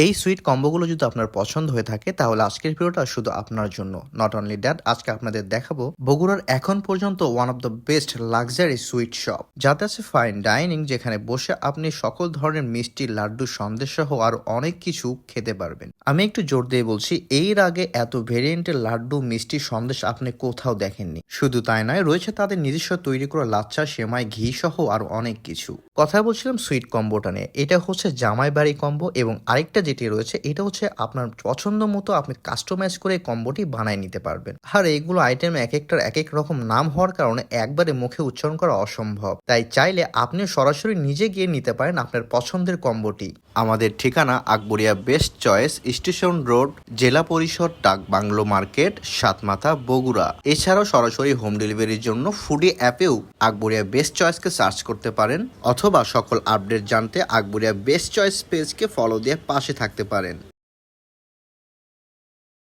এই সুইট কম্বোগুলো যদি আপনার পছন্দ হয়ে থাকে তাহলে আজকের ভিডিওটা শুধু আপনার জন্য। নট অনলি দ্যাট, আজকে আপনাদের দেখাবো বগুড়ার এখন পর্যন্ত one of the best luxury sweet shop, যাতে আছে ফাইন ডাইনিং, যেখানে বসে আপনি সকল ধরনের মিষ্টি, লাড্ডু, সন্দেশ সহ আর অনেক কিছু খেতে পারবেন। আমি একটু জোর দিয়ে বলছি, এর আগে এত ভেরিয়েন্টের লাড্ডু, মিষ্টি, সন্দেশ আপনি কোথাও দেখেননি। শুধু তাই নয়, রয়েছে তাদের নিজস্ব তৈরি করা লাচ্ছা, সেমাই, ঘি সহ আর অনেক কিছু। কথা বলছিলাম সুইট কম্বোটা নিয়ে। এটা হচ্ছে জামাই বাড়ি কম্বো, এবং আরেকটা যেটি রয়েছে এটা হচ্ছে আপনার পছন্দ মতো আপনি কাস্টমাইজ করে কম্বোটি বানায় নিতে পারবেন। আর এইগুলো আইটেম এক একটার এক এক রকম নাম হওয়ার কারণে একবারে মুখে উচ্চারণ করা অসম্ভব, তাই চাইলে আপনি সরাসরি নিজে গিয়ে নিতে পারেন আপনার পছন্দের কম্বোটি। আমাদের ঠিকানা Akbaria best choice, station road, জেলা পরিষদ, ডাক বাংলো মার্কেট, সাতমাথা, বগুড়া। এছাড়াও সরাসরি হোম ডেলিভারির জন্য ফুডি অ্যাপেও আকবরিয়া বেস্ট চয়েসকে সার্চ করতে পারেন, অথবা সকল আপডেট জানতে আকবরিয়া বেস্ট চয়েস পেজকে ফলো দিয়ে পাশে থাকতে পারেন।